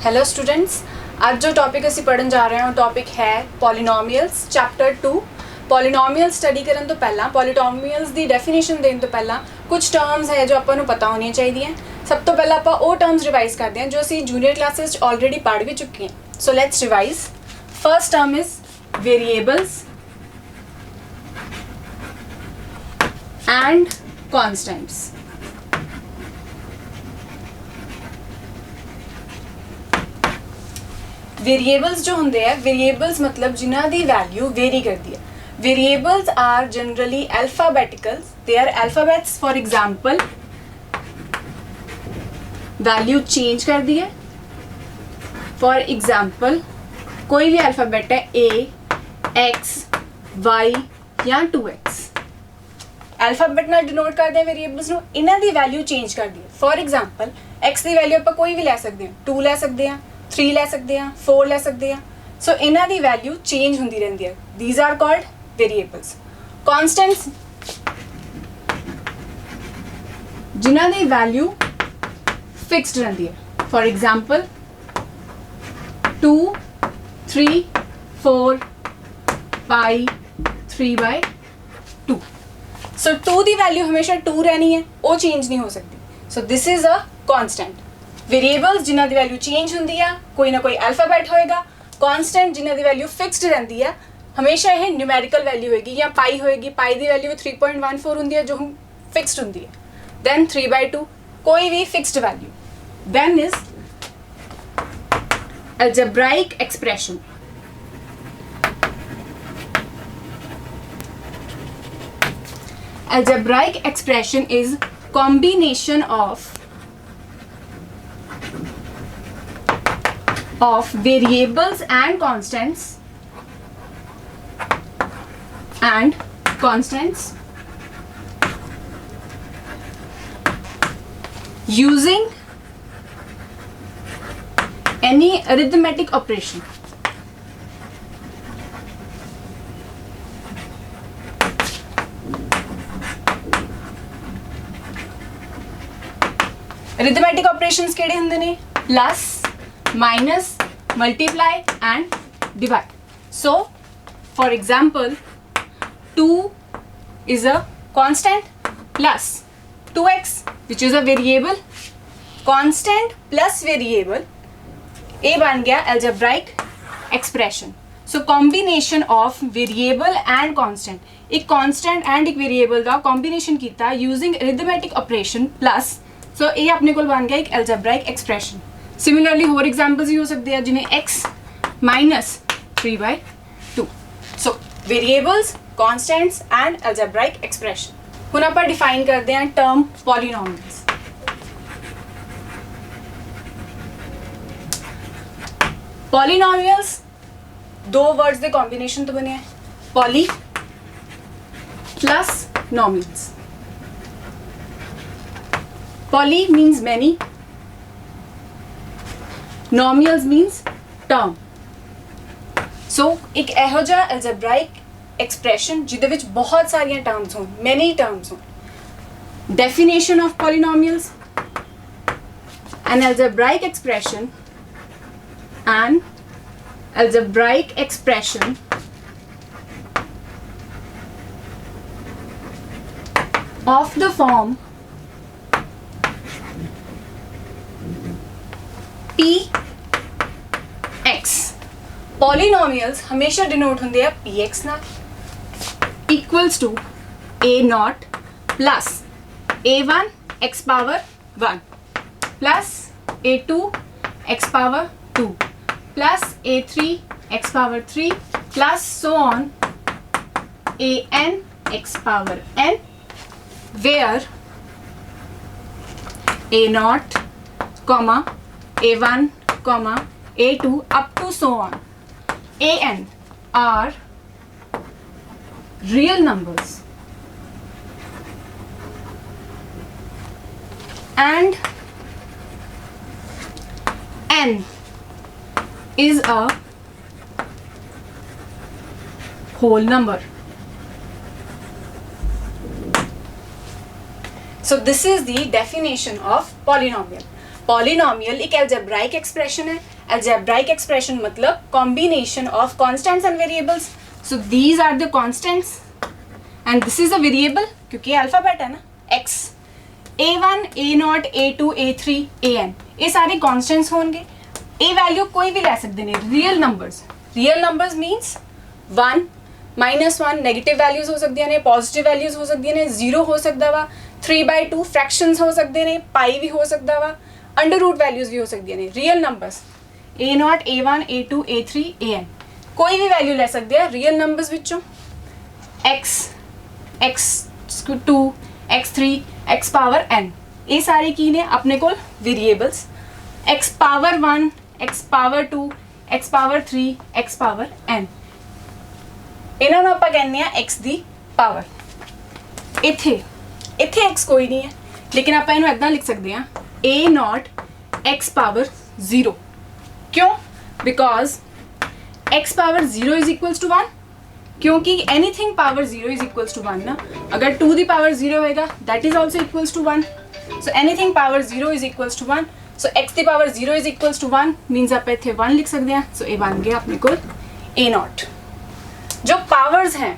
Hello students, आज जो topic ਅਸੀਂ ਪੜਨ ਜਾ ਰਹੇ ਹਾਂ ਉਹ ਟੌਪਿਕ ਹੈ ਪੋਲੀਨੋਮੀਅਲਸ ਚੈਪਟਰ 2। ਪੋਲੀਨੋਮੀਅਲ ਸਟੱਡੀ ਕਰਨ ਤੋਂ ਪਹਿਲਾਂ ਪੋਲੀਨੋਮੀਅਲਸ ਦੀ ਡੈਫੀਨੇਸ਼ਨ ਦੇਣ ਤੋਂ ਪਹਿਲਾਂ ਕੁਝ ਟਰਮਸ ਹੈ ਜੋ ਆਪਾਂ ਨੂੰ ਪਤਾ ਹੋਣੀਆਂ ਚਾਹੀਦੀਆਂ। ਸਭ ਤੋਂ ਪਹਿਲਾਂ ਆਪਾਂ ਉਹ ਟਰਮਸ ਰਿਵਾਈਜ਼ ਕਰਦੇ ਹਾਂ ਜੋ ਅਸੀਂ ਜੂਨੀਅਰ ਕਲਾਸਿਸ 'ਚ ਆਲਰੇਡੀ ਪੜ੍ਹ ਵੀ ਚੁੱਕੇ ਹਾਂ। So let's revise. First term is variables and constants। Variables जो होंगे है, वेरिएबल्स मतलब जिन्हों की वैल्यू वेरी करती है। Variables are generally alphabeticals, they are alphabets. For example value change कर दी है। फॉर एग्जाम्पल कोई भी अल्फाबेट है ए, एक्स, वाई या 2x, अल्फाबेट नाल डिनोट करते हैं वेरिएबल्स नूं। इन्हां दी वैल्यू चेंज कर दी है। फॉर एग्जाम्पल एक्स की वैल्यू आप कोई भी ले सकते हैं, 2 ले सकते हैं, 3 ले सकते हैं, 4 ले सकते हैं। सो इन्हां दी वैल्यू चेंज होंदी रहंदी है। These are called variables. Constants जिन्हां दी वैल्यू फिक्स्ड रहंदी है। For example 2, 3, 4, 5, 3/2। सो 2 की वैल्यू हमेशा 2 रहनी है, वो चेंज नहीं हो सकती। सो this is a constant. Variables जिन्हां दी वैल्यू चेंज होंदी है, कोई ना कोई अल्फाबेट होएगा। कॉन्स्टेंट जिन्हां दी वैल्यू फिक्स्ड रहती है, हमेशा यह न्यूमेरिकल वैल्यू होएगी या पाई होएगी। पाई की वैल्यू 3.14 होंदी है जो फिक्स्ड होंदी है। दैन 3/2 कोई भी fixed value. Then is algebraic expression. Algebraic expression is combination of variables and constants using any arithmetic operation। Arithmetic operations केड़े हुंदे ने? Plus, minus, multiply and divide. So for example 2 is a constant plus 2x which is a variable। constant plus variable ये बन गया algebraic expression। so combination of variable and constant, एक constant and एक variable का combination किया using arithmetic operation plus। सो ये अपने को बन गया एक एल्जेब्राइक एक्सप्रेशन। सिमिलरली होर एग्जाम्पल्स भी हो सकते हैं जिन्हें x - 3/2। So variables, constants and algebraic expression. हुण आपां डिफाइन करते हैं टर्म पॉलीनोमियल्स। पॉलीनोमियल्स दो वर्ड्स के कॉम्बिनेशन तो बने हैं, poly plus nomials. Poly means many, nominals means term। so एक एहो जा algebraic expression जिदे विच बहुत सारियां terms हों, many terms हों। definition of polynomials, an algebraic expression of the form px। Polynomials हमेशा डिनोट होंगे हैं px नाल, equals to a0 plus a1 x power 1 plus a2 x power 2 plus a3 x power 3 plus so on an x power n, where a0 comma a1 comma a2 up to so on an are real numbers and n is a whole number। So this is the definition of polynomial। Polynomial एक algebraic expression है algebraic expression मतलब combination of constants and variables. So these are the constants and this is a variable क्योंकि ये alphabet है ना, x, a1, a0, a2, a3, an ये सारे constants होंगे. a value कोई भी ले सकते हैं, real numbers. Real numbers means 1, -1 negative values हो सकती हैं, पॉजिटिव वैल्यूज हो सकती हैं, 0 हो सकता वा, 3/2 फ्रैक्शंस हो सकते हैं, पाई भी हो सकता वा, अंडर रूट वैल्यूज भी हो सकती हैं. Real numbers a0, a1, a2, a3, an कोई भी वैल्यू ले सकते हैं रियल नंबर्स विचों. x, x2, x3, x power n ये सारे की ने अपने को variables. x power 1, x power 2, x power 3, x power n ਇਹਨਾਂ ਨੂੰ ਆਪਾਂ ਕਹਿੰਦੇ ਆ x ਦੀ ਪਾਵਰ. ਇੱਥੇ x ਕੋਈ ਨਹੀਂ ਹੈ ਲੇਕਿਨ ਆਪਾਂ ਇਹਨੂੰ ਇਦਾਂ ਲਿਖ ਸਕਦੇ ਆ a0 x ਪਾਵਰ 0. क्यों? Because x power 0 is equals to 1. क्योंकि anything power 0 is equals to 1 ना. अगर 2 the power 0 होएगा that is also equals to 1. So anything power 0 is equals to 1. So x the power 0 is equals to 1 means आप इत्थे 1 लिख सकते हैं. So ये बन गया अपने को a0. जो powers हैं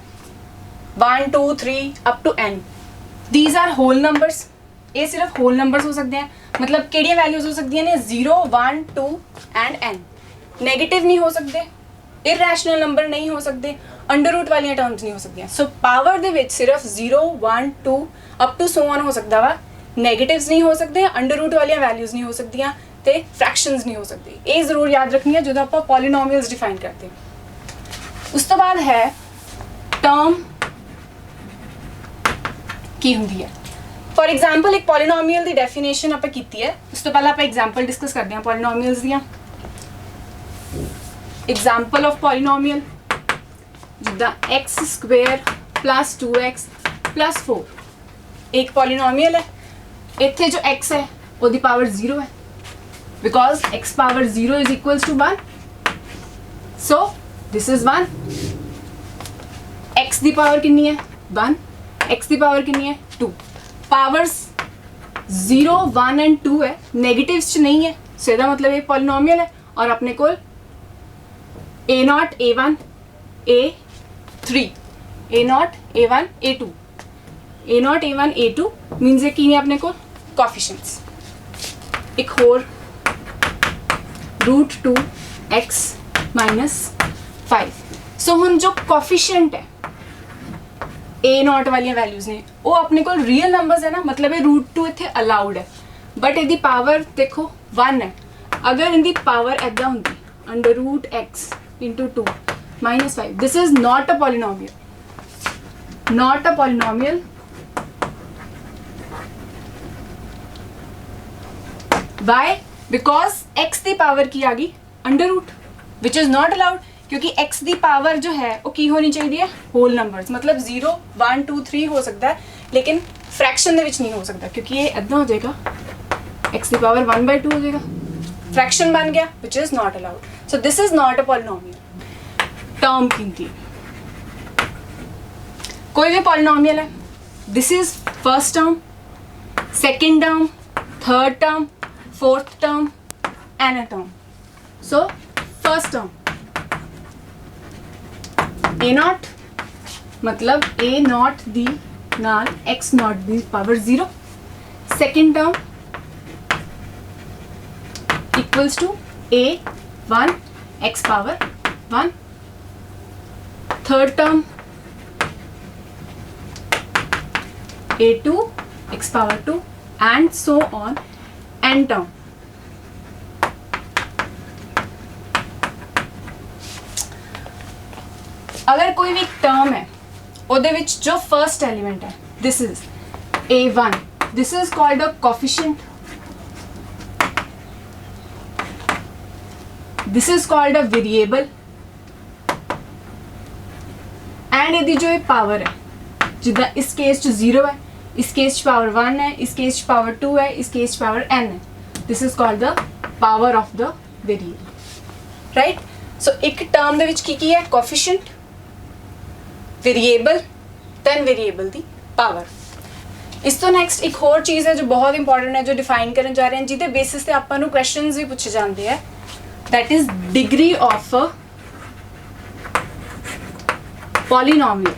1, 2, 3 up to n these are whole numbers. ये सिर्फ होल नंबर्स हो सकते हैं. मतलब केड़ियां वैल्यूज हो सकती हैं 0, 1, 2 एंड n. नेगेटिव नहीं हो सकते, इरैशनल नंबर नहीं हो सकते, अंडर रूट वाली टर्म्स नहीं हो सकती. सो पावर ਦੇ ਵਿੱਚ सिर्फ 0, 1, 2 अप टू सो ऑन हो सकता वा. नेगेटिव्स नहीं हो सकते, अंडर रूट वाली वैल्यूज नहीं हो सकदियां ते फ्रैक्शंस नहीं हो सकती. ये जरूर याद रखनी है ਜਦੋਂ ਆਪਾਂ पॉलीनोमियल्स डिफाइन करते हैं. उस तो बाद है टर्म की ਹੁੰਦੀ है. फॉर एग्जाम्पल एक पॉलीनोमियल की डेफिनेशन आप की है. उस तो पहले आप एग्जाम्पल डिस्कस करते हैं पॉलीनोमियल्स दियां. एग्जाम्पल ऑफ पॉलीनोमियल जिदा x² + 2x + 4 एक पॉलीनोमियल है. इत्थे जो x है उसकी पावर 0 है because x power 0 is equals to 1. So this is 1. x की पावर कितनी है 1, x की पावर कितनी है 2. पावर्स 0, 1 एंड 2 है, नेगेटिव्स च नहीं है. सो इसका मतलब ये पॉलीनोमियल है. और अपने को a0, a1, a3, a0, a1, a2, a0, a1, a2 means ये की है अपने को कोफिशिएंट्स. एक होर √2x - 5. सो हुण जो कोफिशिएंट है a0 वाली वैल्यूज ने वो अपने को रियल नंबर्स है ना. मतलब ये √2 इत्थे अलाउड है बट इहदी पावर देखो 1 है. अगर इनकी पावर ऐदा होंदी √x × 2 - 5 this is not a polynomial. Not a polynomial. Why? Because x की पावर की आ गई √, विच इज नॉट अलाउड. क्योंकि x की पावर जो है वो की होनी चाहिए होल नंबर्स. मतलब 0, 1, 2, 3 हो सकता है लेकिन फ्रैक्शन नहीं हो सकता क्योंकि ये इदा हो जाएगा x की पावर 1/2 हो जाएगा. फ्रैक्शन बन गया which is not allowed. So this is not a polynomial. Term की कोई भी पॉलीनोमियल है. This is first term, second term, third term, fourth term and a term. So first term a0 मतलब a0 दी नाल x0 दी power 0. Second term equals to a1 x power 1. Third term a2 x power 2 and so on. And term अगर कोई भी term है ਉਹਦੇ ਵਿੱਚ जो फर्स्ट एलिमेंट है this is a1. This is called a coefficient. This is called a variable. And यदि जो ये पावर है जिदा इस केस च 0 है, इस केस च पावर 1 है, इस केस च पावर 2 है, इस केस च पावर n है. This is called the power of the variable. Right. So एक टर्म दे विच की है कोफिशिएंट, वेरिएबल, दैन वेरिएबल दी पावर. इस तो नैक्सट एक होर चीज़ है जो बहुत इंपॉर्टेंट है जो डिफाइन करने जा रहे हैं जिहदे बेसिस ते आपां नूं क्वेश्चनस भी पूछे जाते हैं. that is degree of a polynomial.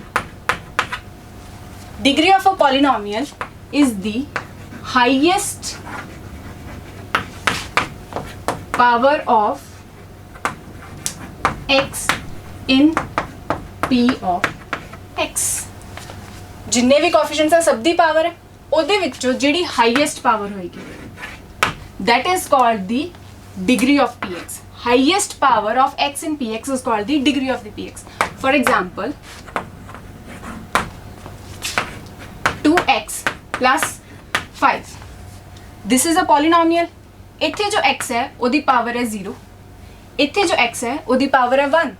Degree of a polynomial is the highest power of x in p of x. जिन्ने भी कोफिशिएंट्स है सब दी पावर है ਉਹਦੇ ਵਿੱਚੋਂ ਜਿਹੜੀ ਹਾਈਐਸਟ ਪਾਵਰ ਹੋਏਗੀ that is called the degree of px. Highest power of x in px is called the degree of the px. For example, 2x plus 5. This is a polynomial. ਇੱਥੇ जो x है ਉਹਦੀ power ਹੈ 0, ਇੱਥੇ जो x है ਉਹਦੀ power ਹੈ 1.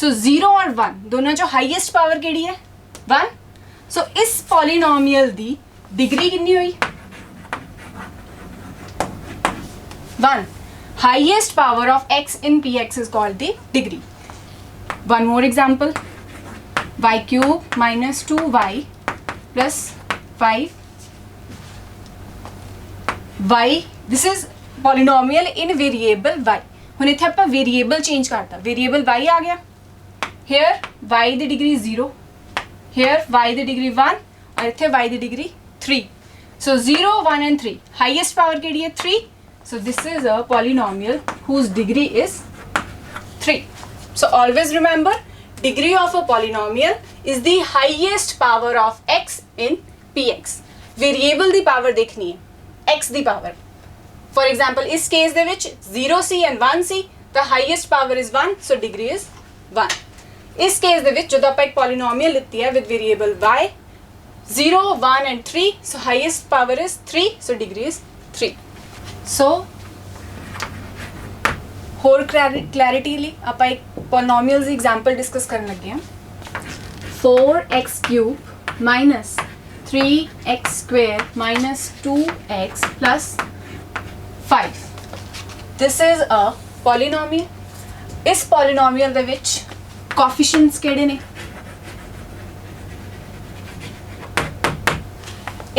So 0 और 1 दोनों जो हाईएस्ट पावर ਕਿਹੜੀ ਹੈ 1. So इस polynomial ਦੀ डिग्री कितनी हुई 1. Highest power of x in px is called the degree. One more example, y cube minus 2y plus 5 y. This is polynomial in variable y. ਹੁਣ ਇੱਥੇ ਆਪਾਂ वेरिएबल चेंज करता, variable y आ गया. Here y the degree 0, here y the degree 1 और ਇੱਥੇ y the degree 3. So 0, 1 and 3. Highest power केड़ी है 3. So this is a polynomial whose degree is 3. So always remember, degree of a polynomial is the highest power of x in px. Variable the power देखनी है, x the power. For example, इस case they which 0c and 1c, the highest power is 1, so degree is 1. इस case दे विच जो आप एक polynomial लिखती है with variable y, 0, 1 and 3, so highest power is 3, so degree is 3. So ਹੋਰ clarity ਲਈ ਆਪਾਂ ਇੱਕ polynomials example discuss ਕਰਨ ਲੱਗੇ ਹਾਂ. 4x cube minus 3x square minus 2x plus 5. This is a polynomial. ਇਸ polynomial ਦੇ ਵਿੱਚ coefficients ਕਿਹੜੇ ਨੇ?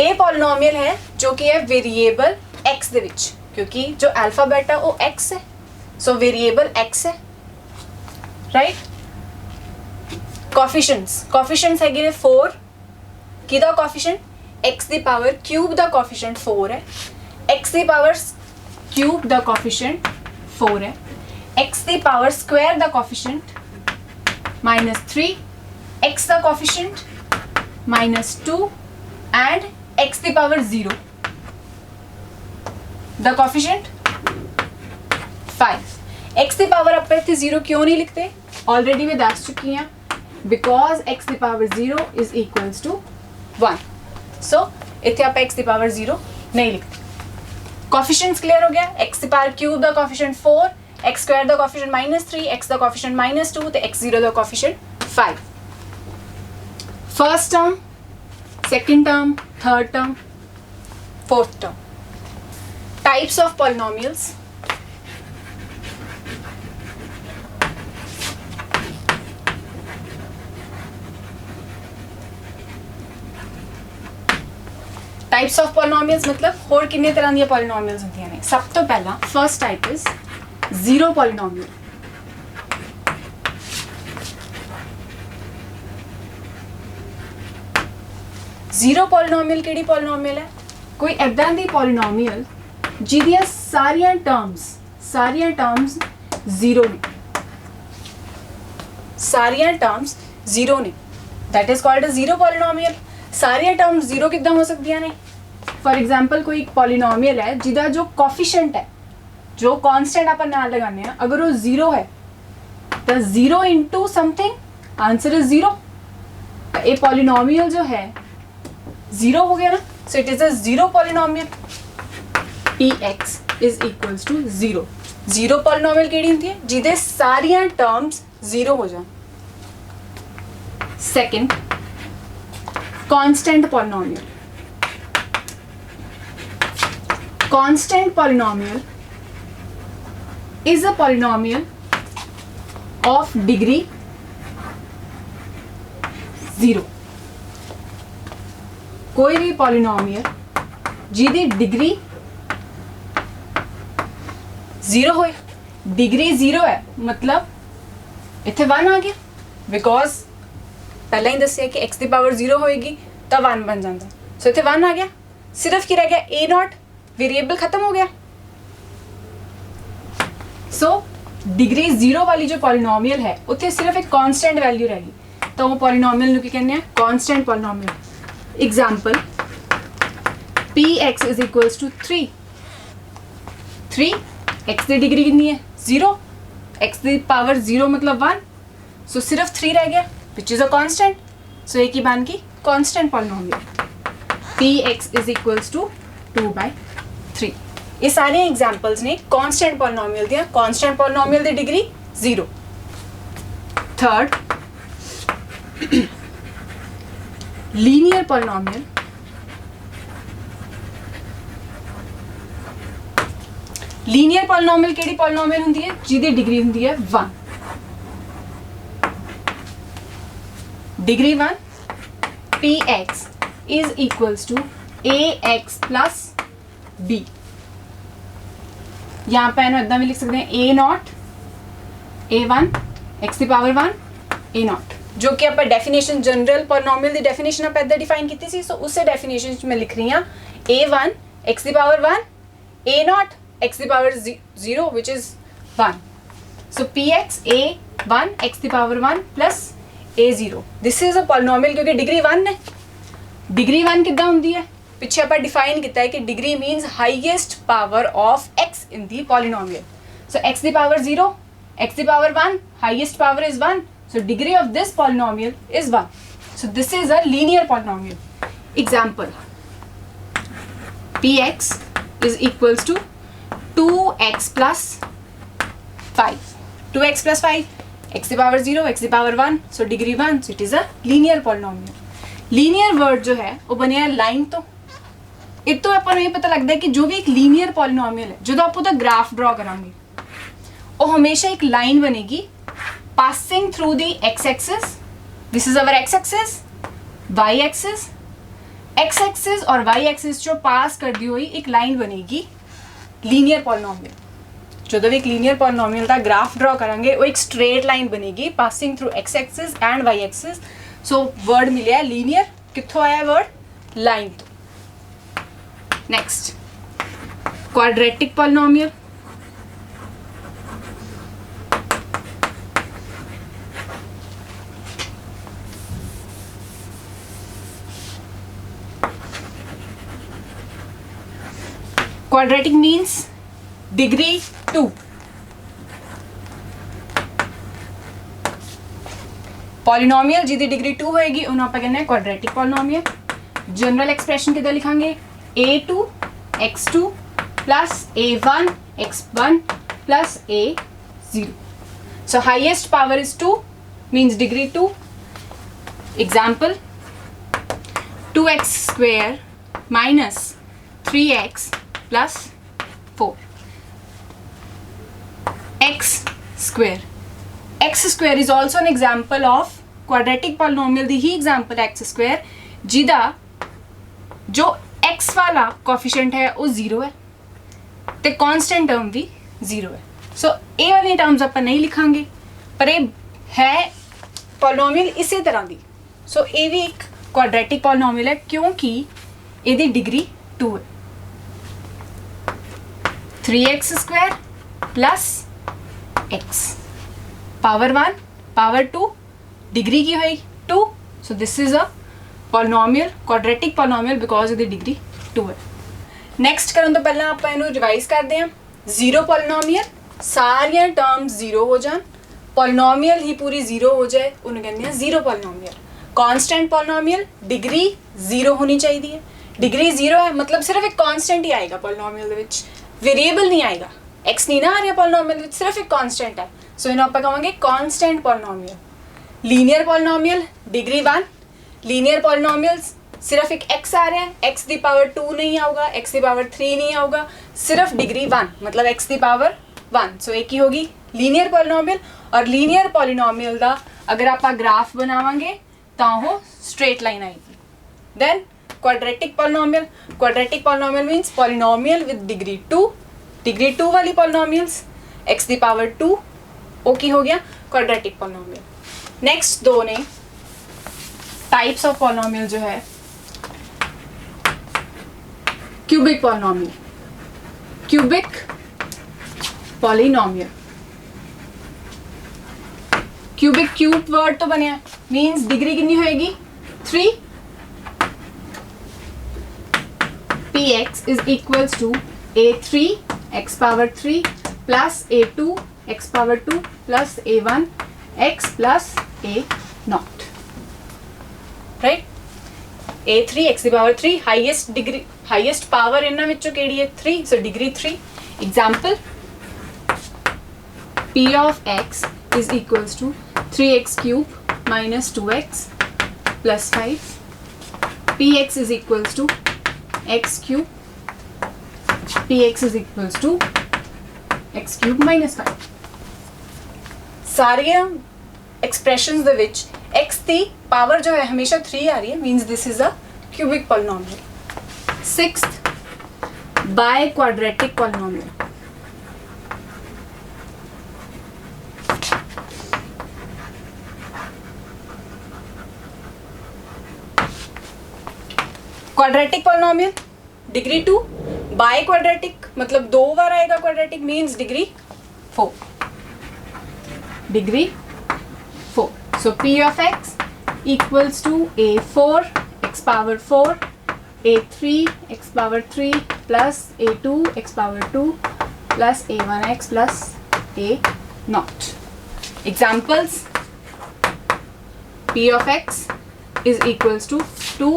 ਇਹ ਪੋਲੀਨੋਮੀਅਲ ਹੈ ਜੋ ਕਿ ਹੈ वेरिएबल x ਦੇ ਵਿੱਚ, क्योंकि जो अल्फाबेट है वो x है, सो वेरिएबल x है, राइट. कोफिशिएंट्स हैगे ने 4. किदा कोफिशिएंट x दी पावर क्यूब दा कोफिशिएंट 4 है, x दी पावर क्यूब दा कोफिशिएंट 4 है, x दी पावर स्क्वायर दा कोफिशिएंट -3, x दा coefficient -2 and x the power 0, the coefficient 5. x the power आप इतने 0 क्यों नहीं लिखते? Already मैं दस चुकी हैं, because x the power 0 is equals to 1. So इतने आप x the power 0 नहीं लिखते. Coefficients clear हो गया? x the power cube the coefficient 4, x square the coefficient -3, x the coefficient -2, तो x0 the coefficient 5. First term, second term, third term, fourth term. Types of polynomials. Types of polynomials मतलब होर किन्ने तरह दी polynomials होंदियां ने. सब तो पहला first type is zero polynomial. Zero polynomial केड़ी पॉलिनोमियल है? कोई इदां दी पॉलिनोमियल जिहदियां सारियां टर्म्स जीरो ने, सारियां टर्म्स जीरो ने, that is called a zero polynomial. सारियां टर्म्स जीरो किदां हो सकदियां ने? फॉर एग्जांपल कोई एक पॉलिनोमियल है जिहदा जो कोफिशिएंट है, जो कांस्टेंट अपन नाल लगाने हैं, अगर वो जीरो है तो 0 इंटू समथिंग आंसर इज 0. ये पॉलिनोमियल जो है 0 हो गया ना, so it is a zero polynomial. px is equals to 0. Zero polynomial केड़ी होंदी है? जिहदे सारियां टर्म्स 0 हो जान. Second, constant polynomial. Constant polynomial is a polynomial of degree 0. कोई भी पॉलिनोमियल जिहदी डिग्री 0 होए, डिग्री 0 है मतलब इत्थे 1 आ गया, बिकॉज पहले ही दसिया कि x दी पावर 0 होएगी तो 1 बन जाता। सो इत्थे 1 आ गया, सिर्फ की रह गया a नॉट, वेरिएबल खत्म हो गया। सो डिग्री 0 वाली जो पॉलिनोमियल है उत्थे सिर्फ एक कांस्टेंट वैल्यू रहेगी, तो वो पॉलिनोमियल नूं की कहने हैं constant polynomial. Example px is equals to 3 x की डिग्री कितनी है 0, x की पावर 0 मतलब 1, सो सिर्फ 3 रह गया विच इज अ कांस्टेंट, सो एक ही मान की constant polynomial px is equals to 2/3। ये सारे एग्जांपल्स ने कांस्टेंट पॉलिनोमियल दिया, कांस्टेंट पॉलिनोमियल दी degree 0। Third linear polynomial. Linear polynomial केड़ी पॉलिनोमियल हुंदी है जिहदी डिग्री हुंदी है 1, degree 1 px is equals to ax plus b। यहाँ पे इदा भी लिख सकते हैं a नॉट a1 x की पावर 1 a नॉट, जो कि आप डेफिनेशन जनरल पॉलिनोमियल दी डेफिनेशन आप इदा डिफाइन की थी, सो उस डेफिनेशन में लिख रही हाँ a1 x की पावर 1 a नॉट x की power 0 which is 1। So px a1 x की power 1 plus a0, this is a polynomial क्योंकि डिग्री 1 है। डिग्री 1 किदा होंदी है, पिछे आप डिफाइन किया है कि degree means highest power of x in the polynomial. So x दी पावर 0 x दी power 1 highest power is 1, so degree of this polynomial is 1, so this is a linear polynomial. Example px is equals to 2x plus 5, 2x plus 5 x दी power 0 x दी power 1, so degree 1, so it is a linear polynomial. Linear word जो है वो बनया line तो एक तो अपन ये पता लगता है कि जो भी एक लीनियर पॉलिनोमियल है जो आप ग्राफ ड्रॉ करांगे वो हमेशा एक लाइन बनेगी passing through the X axis, this is our X axis, Y axis, X axis और वाई एक्सिस जो पास कर दी हुई एक लाइन बनेगी लीनियर पॉलिनोमियल। जो भी एक लीनियर पॉलिनोमियल का ग्राफ ड्रॉ करांगे वो एक स्ट्रेट लाइन बनेगी passing through x axis and y axis, so word मिले है लीनियर, कित्थों आया वर्ड लाइन तो। Next quadratic polynomial. Quadratic means degree 2, polynomial जिहदी डिग्री 2 होएगी उन्हें आप कहने हैं क्वाड्रेटिक पॉलिनोमियल। जनरल एक्सप्रेशन किदा लिखांगे a2 x2 plus a1 x1 plus a0, so highest power is 2 means degree 2। Example 2x square minus 3x plus 4, x square is also an example of quadratic polynomial the he example x square जिदा जो x वाला coefficient है वो 0 है ते constant term भी 0 है, सो ए वाली टर्म्स अपन नहीं लिखांगे पर ये है पॉलिनोमियल इसी तरह दी, सो ये भी एक क्वाड्रेटिक पॉलिनोमियल है क्योंकि ये डिग्री 2 है। 3x square plus x power 1 power 2 degree की हुई 2, so this is a polynomial quadratic polynomial because इहदी डिग्री 2 है। नैक्सट करन तो पहला आपां इहनूं रिवाइज करते हैं। जीरो पॉलिनोमियल सारियां टर्म्स 0 हो जान, पॉलिनोमियल ही पूरी 0 हो जाए उन्हें कहते हैं zero polynomial. Constant polynomial degree 0 होनी चाहिए, डिग्री 0 है मतलब सिर्फ एक कांस्टेंट ही आएगा पॉलिनोमियल दे विच, वेरिएबल नहीं आएगा, x नहीं ना आ रहा पॉलिनोमियल विच, सिर्फ एक कांस्टेंट है, सो इन्हें आप कहेंगे constant polynomial. Linear polynomial degree 1, linear polynomials सिर्फ एक x आ रहा है, x दी पावर 2 नहीं आऊगा, x दी पावर 3 नहीं आऊगा, सिर्फ डिग्री 1 मतलब x दी पावर 1, सो एक ही होगी लीनियर पॉलिनोमियल। और लीनियर पॉलिनोमियल का अगर आप ग्राफ बनावांगे तो वो स्ट्रेट लाइन आएगी। Then quadratic polynomial means polynomial with degree 2, degree 2 वाली पॉलिनोमियल्स एक्स दी पावर 2 ओके हो गया क्वाड्रेटिक पॉलिनोमियल। नेक्स्ट दो ने टाइप्स ऑफ पॉलिनोमियल जो है cubic polynomial, cubic polynomial, cubic cube word तो बनया मीन्स डिग्री कितनी होएगी 3 px is equals to a3 x power 3 plus a2 x power 2 plus a1 x plus a naught, right? a3 x power 3 highest degree, highest power इन्ना विचों केड़ी है 3, so degree 3. Example, p of x is equals to 3x cube minus 2x plus 5. px is equals to x cube, px is equals to x cube minus 5. सारे expressions ਦੇ ਵਿੱਚ x ਦੀ power ਜੋ ਹੈ ਹਮੇਸ਼ਾ 3 ਆ ਰਹੀ ਹੈ means this is a cubic polynomial. Sixth, biquadratic polynomial. Quadratic polynomial degree 2, by quadratic मतलब 2 बार आएगा quadratic means degree 4, degree 4. So p of x equals to a4 x power 4, a3 x power 3 plus a2 x power 2 plus a1 x plus a naught. Examples, p of x is equals to 2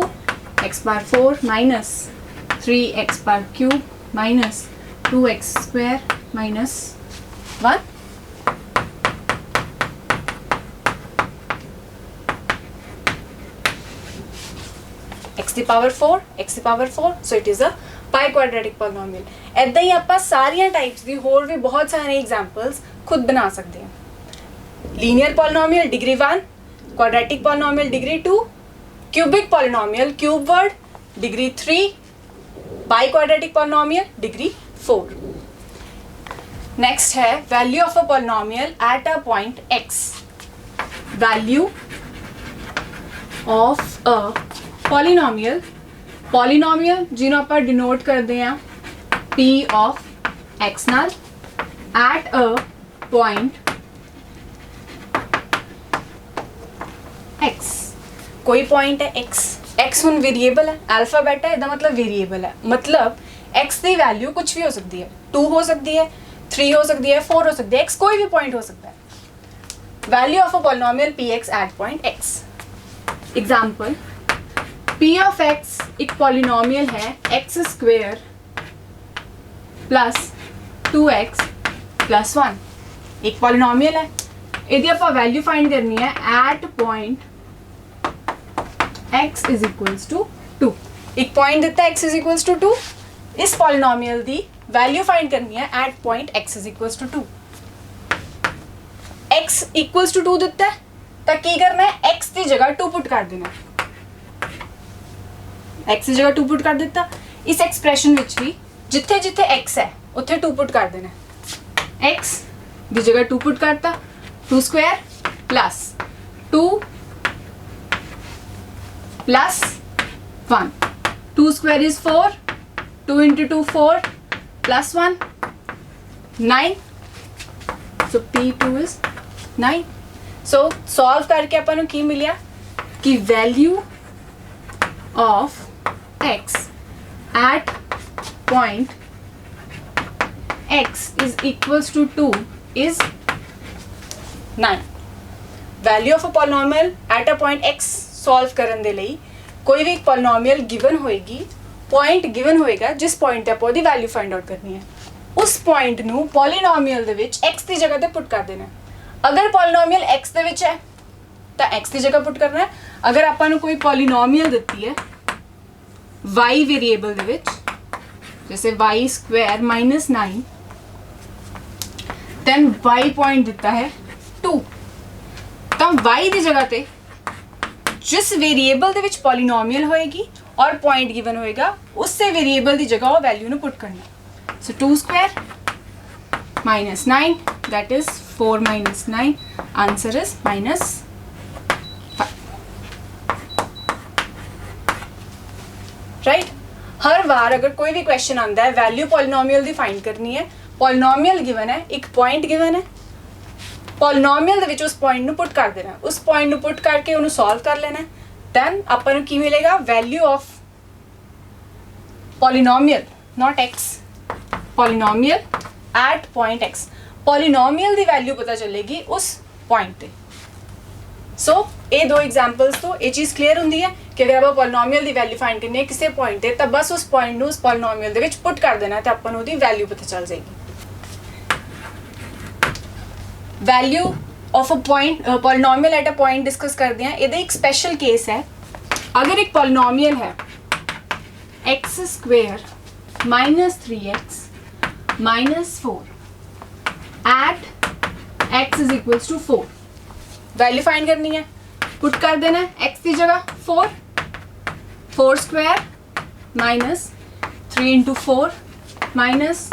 x power 4 minus 3x power cube minus 2x square minus 1. x the power 4 x the power 4, so it is a biquadratic polynomial. ऐदा ही ਆਪਾਂ ਸਾਰੀਆਂ types ਦੀ ਹੋਰ ਵੀ बहुत सारे examples खुद बना सकते हैं. Linear polynomial degree 1, quadratic polynomial degree 2, cubic polynomial cube word degree 3, biquadratic polynomial degree 4. Next है value of a polynomial at a point x. Value of a polynomial, polynomial जिन्हों आप डिनोट करते हैं p ऑफ x नाल at a point x. कोई point है x हुन variable है, अल्फाबेट है, इसका मतलब वेरिएबल है, मतलब x की वैल्यू कुछ भी हो सकती है, 2 हो सकती है, 3 हो सकती है, 4 हो सकती है, x कोई भी पॉइंट हो सकता है. Value of a polynomial px at point x. Example, p of x एक पॉलिनोमियल है x square plus 2x plus 1, एक पॉलिनोमियल है, यदि आप वैल्यू फाइंड करनी है at point x is equals to 2. एक पॉइंट दिता है x is equals to 2, इस पॉलिनोमियल दी वैल्यू फाइंड करनी है at point x is equals to 2. x equals to 2 दिता है तो की करना है x की जगह 2 पुट कर देना, x की जगह 2 पुट कर दिता. इस एक्सप्रेशन विच भी जिथे जिथे x है उत्थे 2 पुट कर देना, x की जगह 2 पुट करता, 2 square plus 2 plus 1, 2 square is 4, 2 into 2 4 plus 1 9, so p2 is 9. so solve करके अपन की मिलिया कि value of x at point x is equals to 2 is 9. value of a polynomial at a point x solve करने दे लई कोई भी polynomial given होएगी, point given होएगा जिस पॉइंट ते आपको दी वैल्यू फाइंड आउट करनी है, उस पॉइंट नू पॉलिनोमियल दे विच x दी जगह ते पुट कर देना. अगर पॉलिनोमियल x दे विच है तो x दी जगह पुट करना है. अगर आपां नू कोई पॉलिनोमियल दित्ती है y वेरिएबल दे विच, जैसे y square minus 9, then y point दिता है 2, तो y दी जगह ते जिस वेरिएबल दे विच पॉलिनोमियल होएगी और पॉइंट गिवन होएगा उससे वेरिएबल दी जगह वो वैल्यू नु पुट करना. सो 2 square minus 9, that is 4 minus 9, answer is minus 5. Right हर बार अगर कोई भी क्वेश्चन आता है वैल्यू पॉलिनोमियल दी फाइंड करनी है, पॉलिनोमियल गिवन है, एक पॉइंट गिवन है, पॉलिनोमियल ਦੇ ਵਿੱਚ ਉਸ ਪੁਆਇੰਟ ਨੂੰ ਪੁੱਟ ਕਰ ਦੇਣਾ, ਉਸ ਪੁਆਇੰਟ ਨੂੰ ਪੁੱਟ ਕਰਕੇ ਉਹਨੂੰ ਸੋਲਵ ਕਰ ਲੈਣਾ, ਦੈਨ ਆਪਾਂ ਨੂੰ ਕੀ ਮਿਲੇਗਾ, value of polynomial not x, polynomial at point x, polynomial की वैल्यू पता चलेगी उस पॉइंट पे। सो ये दो एग्जाम्पल्स तो ये चीज़ क्लीयर होंगी है कि अगर आप पॉलिनोमियल की वैल्यू फाइंड करनी है किसी पॉइंट पे, तो बस उस पॉइंट उस पॉलिनोमियल के पुट कर देना तो अपन उसकी वैल्यू पता चल जाएगी। Value of a point polynomial at a point discuss करते हैं। ये एक स्पेशल केस है, अगर एक पॉलिनोमियल है X square minus 3x minus 4 at x is equals to 4, value find करनी है, पुट कर देना है x की जगह 4 square minus 3 into 4 minus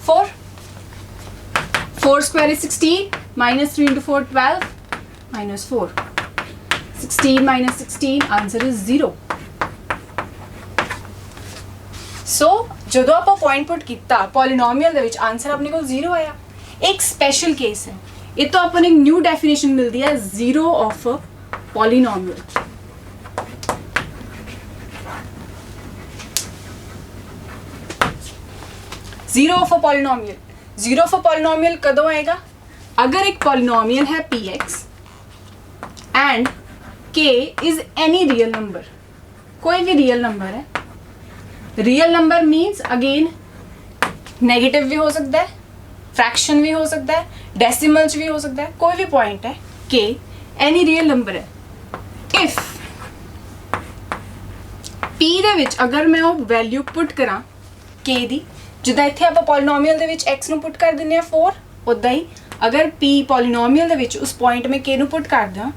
4 square is 16 minus 3 into 4 12 minus 4, 16 minus 16 answer is 0। सो जो आप पॉइंट पुट किया पॉलिनोमियल दे विच आंसर अपने को 0 आया। एक स्पेशल केस है, ये तो अपन एक न्यू डेफिनेशन मिलती है zero of a polynomial. Zero of a polynomial, zero of a polynomial कदों आएगा, अगर एक पॉलिनोमियल है px and k is any real number, कोई भी रियल नंबर है, real number means again negative भी हो सकता है, फ्रैक्शन भी हो सकता है, डेसिमल्स भी हो सकता है, कोई भी पॉइंट है k एनी रियल नंबर है। इफ p दे विच अगर मैं वो वैल्यू पुट करा k दी, जिदा इत्थे आपां पॉलिनोमियल दे विच x नूं पुट कर दिंदे आ 4, उदा ही अगर p पॉलिनोमियल दे विच उस पॉइंट में k नूं पुट कर दा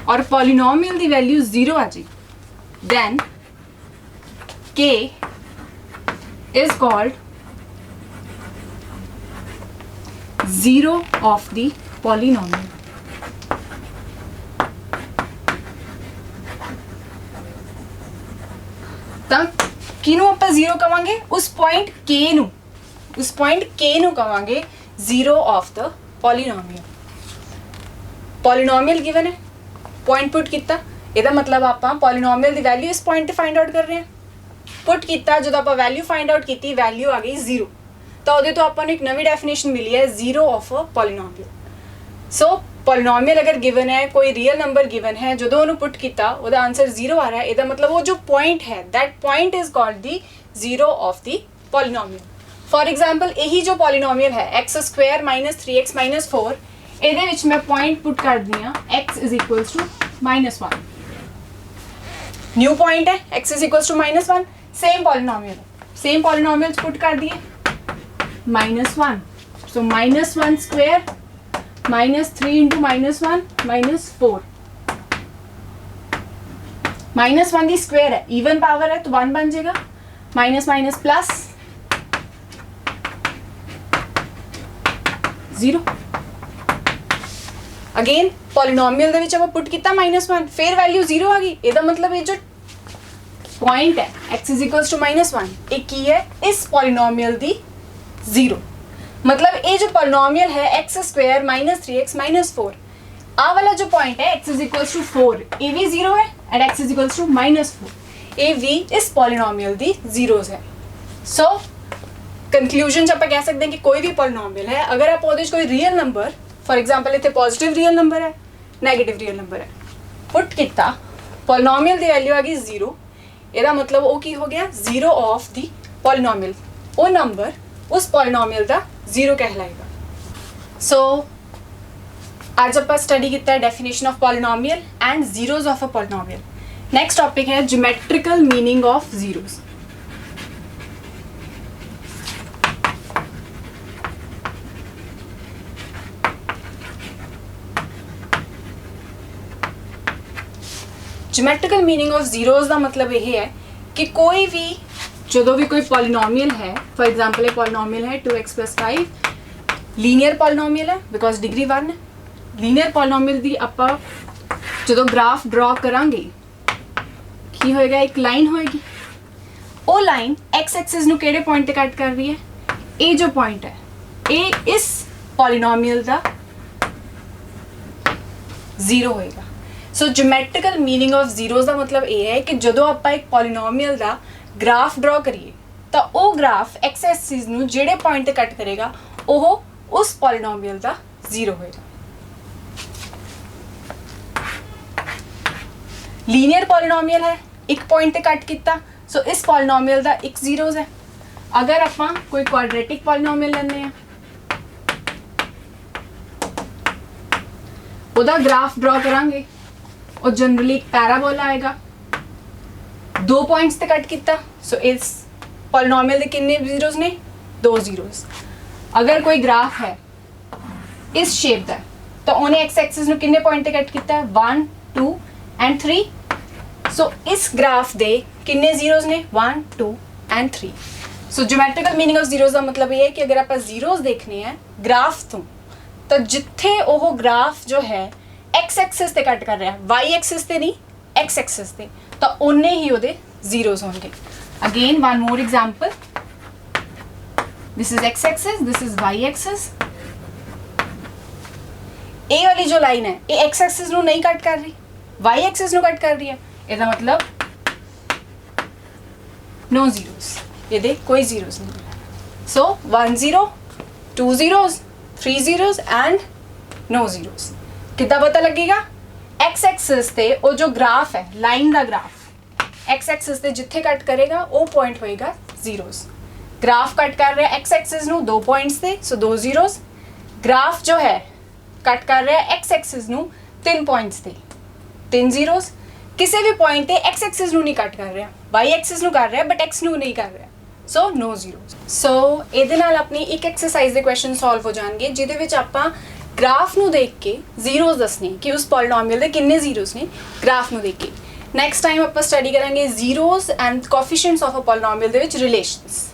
और पॉलिनोमियल दी वैल्यू 0 आ जाए, then k is called zero of the polynomial। तब किनू ਆਪਾਂ 0 कवांगे, उस पॉइंट k नू, उस पॉइंट k नू कवांगे zero of the polynomial। Polynomial given है, पॉइंट पुट किया, ਇਹਦਾ मतलब ਆਪਾਂ पॉलिनोमियल ਦੀ वैल्यू इस पॉइंट ਤੇ फाइंड आउट कर रहे हैं, पुट किया जो आप वैल्यू फाइंड आउट की, वैल्यू आ गई 0, तो वो तो अपन एक नवी डेफिनेशन मिली है zero of a polynomial. So polynomial अगर गिवन है, कोई रियल नंबर गिवन है, जो उन्होंने पुट किया वो आंसर 0 आ रहा है, इसका मतलब वो जो पॉइंट है that point is called the zero of the polynomial. For example यही जो पॉलिनोमियल है X square minus 3x minus 4, ये मैं पॉइंट पुट कर दी x is equals to -1, new point है x is equals to -1, same polynomial, same polynomial put कर दिए -1, सो -1 स्क्वायर -3 इंटू -1 -4, -1 दी स्क्वायर है, इवन पावर है तो 1 बन जाएगा, minus minus plus 0। Again polynomial दे विच आप पुट किया -1, फिर वैल्यू 0 आ गई, इसका मतलब ये जो पॉइंट है x इज इक्वल्स टू -1 एक की है इस पॉलिनोमियल दी 0, मतलब ये जो पॉलिनोमियल है x square minus 3x minus 4, आ वाला जो पॉइंट है x इज इक्वल्स टू 4, ये भी 0 है and x is equals to -4, ये भी इस पॉलिनोमियल दी जीरोस है। सो कंक्लूजन आप कह सकते हैं कि कोई भी पॉलिनोमियल है, अगर आप कोई रियल नंबर, फॉर एग्जाम्पल इतने पॉजिटिव रियल नंबर है, नैगेटिव रियल नंबर है, पुट किया पॉलिनोमियल की वैल्यू आ गई 0, ਇਹਦਾ मतलब वो की हो गया जीरो ऑफ दी पॉलिनोमियल, वो नंबर उस पॉलिनोमियल का 0 कहलाएगा। सो आज आप स्टडी किया definition of polynomial and zeros of a polynomial. Next topic है geometrical meaning of zeros. Geometrical meaning of zeros का मतलब ये है कि कोई भी जो भी कोई पॉलिनोमियल है, फॉर एग्जांपल ये पॉलिनोमियल है 2x + 5, ਲੀਨੀਅਰ ਪੋਲੀਨੋਮੀਅਲ ਹੈ ਬਿਕੋਜ਼ ਡਿਗਰੀ 1 ਹੈ। ਲੀਨੀਅਰ ਪੋਲੀਨੋਮੀਅਲ ਦੀ ਆਪਾਂ ਜਦੋਂ ਗ੍ਰਾਫ ਡਰਾ ਕਰਾਂਗੇ ਕੀ ਹੋਏਗਾ, ਇੱਕ ਲਾਈਨ ਹੋਏਗੀ। ਉਹ ਲਾਈਨ x ਐਕਸਿਸ ਨੂੰ ਕਿਹੜੇ ਪੁਆਇੰਟ ਤੇ ਕੱਟ ਕਰ ਰਹੀ ਹੈ, ਇਹ ਜੋ ਪੁਆਇੰਟ ਹੈ ਇਹ ਇਸ ਪੋਲੀਨੋਮੀਅਲ ਦਾ 0 ਹੋਏਗਾ। ਸੋ ਜਿਓਮੈਟ੍ਰੀਕਲ ਮੀਨਿੰਗ ਆਫ ਜ਼ੀਰੋਜ਼ ਦਾ ਮਤਲਬ ਇਹ ਹੈ ਕਿ ਜਦੋਂ ਆਪਾਂ ਇੱਕ ਪੋਲੀਨੋਮੀਅਲ ਦਾ ਗ੍ਰਾਫ ਡਰਾ ਕਰੀਏ ਤਾਂ ਉਹ ਗ੍ਰਾਫ x ਐਕਸਿਸ ਨੂੰ ਜਿਹੜੇ ਪੁਆਇੰਟ ਤੇ ਕੱਟ ਕਰੇਗਾ ਉਹ ਉਸ ਪੋਲੀਨੋਮੀਅਲ ਦਾ 0 ਹੋਏਗਾ। ਲੀਨੀਅਰ ਪੋਲੀਨੋਮੀਅਲ ਹੈ, ਇੱਕ ਪੁਆਇੰਟ ਤੇ ਕੱਟ ਕੀਤਾ, ਸੋ ਇਸ ਪੋਲੀਨੋਮੀਅਲ ਦਾ ਇੱਕ ਜ਼ੀਰੋਜ਼ ਹੈ। ਅਗਰ ਆਪਾਂ ਕੋਈ ਕੁਆਡਰੇਟਿਕ ਪੋਲੀਨੋਮੀਅਲ ਲੈਂਦੇ ਆ, ਉਹਦਾ ਗ੍ਰਾਫ ਡਰਾ ਕਰਾਂਗੇ, ਉਹ ਜਨਰਲੀ ਇੱਕ ਪੈਰਾਬੋਲਾ ਆਏਗਾ। 2 ਪੁਆਇੰਟਸ ਤੇ ਕੱਟ ਕੀਤਾ, ਸੋ ਇਸ ਪੋਲੀਨੋਮੀਅਲ ਦੇ ਕਿੰਨੇ ਜ਼ੀਰੋਜ਼ ਨੇ, 2 ਜ਼ੀਰੋਜ਼। ਅਗਰ ਕੋਈ ਗ੍ਰਾਫ ਹੈ ਇਸ ਸ਼ੇਪ ਦਾ ਤਾਂ ਉਹਨੇ x ਐਕਸਿਸ ਨੂੰ ਕਿੰਨੇ ਪੁਆਇੰਟ ਤੇ ਕੱਟ ਕੀਤਾ, 1 2 ਐਂਡ 3। ਸੋ ਇਸ ਗ੍ਰਾਫ ਦੇ ਕਿੰਨੇ ਜ਼ੀਰੋਜ਼ ਨੇ, 1 2 and 3। So geometrical meaning of zeros ਦਾ ਮਤਲਬ ਇਹ ਹੈ ਕਿ ਅਗਰ ਆਪਾਂ ਜ਼ੀਰੋਜ਼ ਦੇਖਣੇ ਹੈ ਗ੍ਰਾਫ ਤੋਂ, ਤਾਂ ਜਿੱਥੇ ਉਹ ਗ੍ਰਾਫ ਜੋ ਹੈ x ਐਕਸਿਸ ਤੇ ਕੱਟ ਕਰ ਰਿਹਾ, y ਐਕਸਿਸ ਤੇ ਨਹੀਂ, x ਐਕਸਿਸ ਤੇ, ਤਾਂ ਉਨੇ ਹੀ ਉਹਦੇ ਜ਼ੀਰੋਜ਼ ਹੋਣਗੇ। Again one more example, this is x axis, this is y axis। ਇਹ ਵਾਲੀ ਜੋ ਲਾਈਨ ਹੈ ਇਹ x axis ਨੂੰ ਨਹੀਂ ਕੱਟ ਕਰ ਰਹੀ, y axis ਨੂੰ ਕੱਟ ਕਰ ਰਹੀ ਹੈ। ਇਹਦਾ ਮਤਲਬ no zeros, ਇਹਦੇ ਕੋਈ zeros ਨਹੀਂ। so 1 0 2 zeros 3 zeros and no zeros। ਕਿੱਦਾਂ ਪਤਾ ਲੱਗੇਗਾ, x axis ਤੇ ਉਹ ਜੋ ਗ੍ਰਾਫ ਹੈ, ਲਾਈਨ ਦਾ ਗ੍ਰਾਫ x axis ਤੇ ਜਿੱਥੇ ਕੱਟ ਕਰੇਗਾ ਉਹ ਪੁਆਇੰਟ ਹੋਏਗਾ zeros। ग्राफ कट कर रहा है x एक्सिस ਨੂੰ 2 ਪੁਆਇੰਟਸ ਤੇ, ਸੋ 2 ਜ਼ੀਰੋਜ਼। ਗ੍ਰਾਫ ਜੋ ਹੈ ਕੱਟ ਕਰ ਰਿਹਾ ਹੈ x ਐਕਸਿਸ ਨੂੰ 3 ਪੁਆਇੰਟਸ ਤੇ, 3 ਜ਼ੀਰੋਜ਼। ਕਿਸੇ ਵੀ ਪੁਆਇੰਟ ਤੇ x ਐਕਸਿਸ ਨੂੰ ਨਹੀਂ ਕੱਟ ਕਰ ਰਿਹਾ, y ਐਕਸਿਸ ਨੂੰ ਕਰ ਰਿਹਾ ਬਟ x ਨੂੰ ਨਹੀਂ ਕਰ ਰਿਹਾ, ਸੋ ਨੋ ਜ਼ੀਰੋਜ਼। ਸੋ ਇਹਦੇ ਨਾਲ ਆਪਣੀ ਇੱਕ ਐਕਸਰਸਾਈਜ਼ ਦੇ ਕੁਐਸਚਨ ਸੋਲਵ ਹੋ ਜਾਣਗੇ ਜਿਹਦੇ ਵਿੱਚ ਆਪਾਂ ਗ੍ਰਾਫ ਨੂੰ ਦੇਖ ਕੇ ਜ਼ੀਰੋਜ਼ ਦੱਸਣੇ ਕਿ ਉਸ ਪੋਲੀਨੋਮੀਅਲ ਦੇ ਕਿੰਨੇ ਜ਼ੀਰੋਜ਼ ਨੇ ਗ੍ਰਾਫ ਨੂੰ ਦੇਖ ਕੇ। ਨੈਕਸਟ ਟਾਈਮ ਆਪਾਂ ਸਟੱਡੀ ਕਰਾਂਗੇ zeros and coefficients of a polynomial ਦੇ ਵਿੱਚ ਰਿਲੇਸ਼ਨਸ।